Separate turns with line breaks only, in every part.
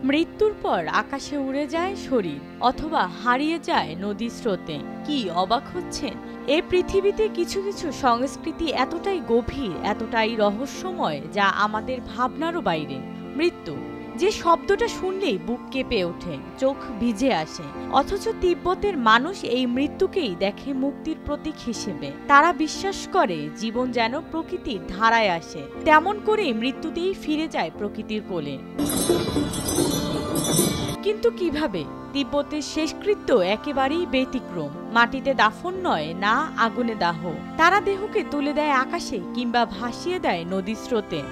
মৃত্যুর পর আকাশে উড়ে যায় শরীর অথবা হারিয়ে যায় নদী স্রোতে। কি অবাক হচ্ছেন? এই পৃথিবীতে কিছু কিছু সংস্কৃতি এতটাই গভীর, এতটাই রহস্যময়, যা আমাদের ভাবনারও বাইরে। মৃত্যু, যে শব্দটা শুনলেই বুক কেঁপে ওঠে, চোখ ভিজে আসে, অথচ তিব্বতের মানুষ এই মৃত্যুকেই দেখে মুক্তির প্রতীক হিসেবে। তারা বিশ্বাস করে জীবন যেন প্রকৃতির ধারায় আসে, তেমন করেই মৃত্যুতেই ফিরে যায় প্রকৃতির কোলে। কিন্তু কিভাবে? তিব্বতের শেষকৃত্য একেবারেই ব্যতিক্রম। মাটিতে দাফন নয়, না আগুনে দাহ। তারা দেহকে তুলে দেয় আকাশে কিংবা ভাসিয়ে দেয় নদী স্রোতে।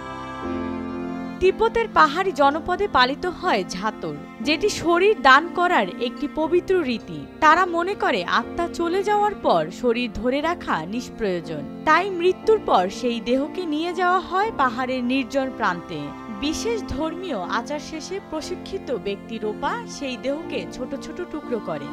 তিব্বতের পাহাড়ি জনপদে পালিত হয় ঝাতর, যেটি শরীর দান করার একটি পবিত্র রীতি। তারা মনে করে আত্মা চলে যাওয়ার পর শরীর ধরে রাখা নিষ্প্রয়োজন, তাই মৃত্যুর পর সেই দেহকে নিয়ে যাওয়া হয় পাহাড়ের নির্জন প্রান্তে। বিশেষ ধর্মীয় আচার শেষে প্রশিক্ষিত ব্যক্তি রোপা সেই দেহকে ছোট ছোট টুকরো করে।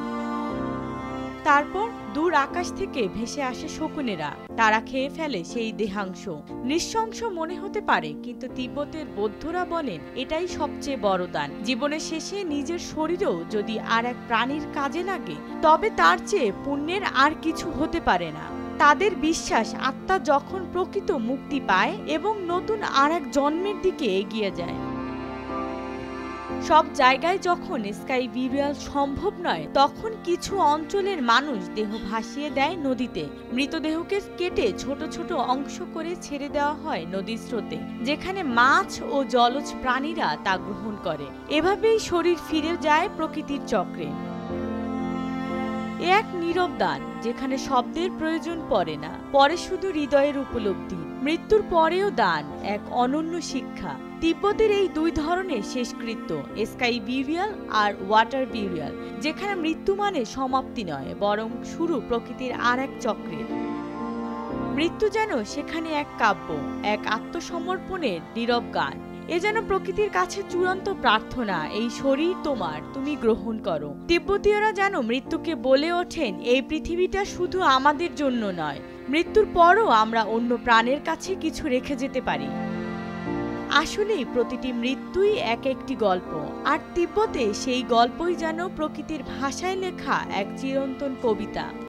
তারপর দূর আকাশ থেকে ভেসে আসে শকুনেরা, তারা খেয়ে ফেলে সেই দেহাংশ। নৃশংস মনে হতে পারে, কিন্তু তিব্বতের বৌদ্ধরা বলেন এটাই সবচেয়ে বড় দান। জীবনের শেষে নিজের শরীরও যদি আর এক প্রাণীর কাজে লাগে, তবে তার চেয়ে পুণ্যের আর কিছু হতে পারে না। তাদের বিশ্বাস আত্মা যখন প্রকৃত মুক্তি পায় এবং নতুন আর এক জন্মের দিকে এগিয়ে যায়। সব জায়গায় যখন স্কাই বিরিয়াল সম্ভব নয়, তখন কিছু অঞ্চলের মানুষ দেহ ভাসিয়ে দেয় নদীতে। মৃতদেহকে কেটে ছোট ছোট অংশ করে ছেড়ে দেওয়া হয় নদীর স্রোতে, যেখানে মাছ ও জলজ প্রাণীরা তা গ্রহণ করে। এভাবেই শরীর ফিরে যায় প্রকৃতির চক্রে। এক নীরব দান, যেখানে শব্দের প্রয়োজন পড়ে না, পরে শুধু হৃদয়ের উপলব্ধি। মৃত্যুর পরেও দান এক অনন্য শিক্ষা। তিব্বতের এই দুই ধরনের শেষকৃত্য, স্কাই বিরিয়াল আর ওয়াটার বিরিয়াল, যেখানে মৃত্যু মানে সমাপ্তি নয়, বরং শুরু প্রকৃতির আর এক চক্রের। মৃত্যু যেন সেখানে এক কাব্য, এক আত্মসমর্পণের নীরব গান। এ যেন প্রকৃতির কাছে চূড়ান্ত প্রার্থনা, এই শরীর তোমার, তুমি গ্রহণ করো। তিব্বতীয়রা যেন মৃত্যুকে বলে ওঠেন, এই পৃথিবীটা শুধু আমাদের জন্য নয়, মৃত্যুর পরও আমরা অন্য প্রাণের কাছে কিছু রেখে যেতে পারি। আসলেই প্রতিটি মৃত্যুই এক একটি গল্প, আর তিব্বতে সেই গল্পই যেন প্রকৃতির ভাষায় লেখা এক চিরন্তন কবিতা।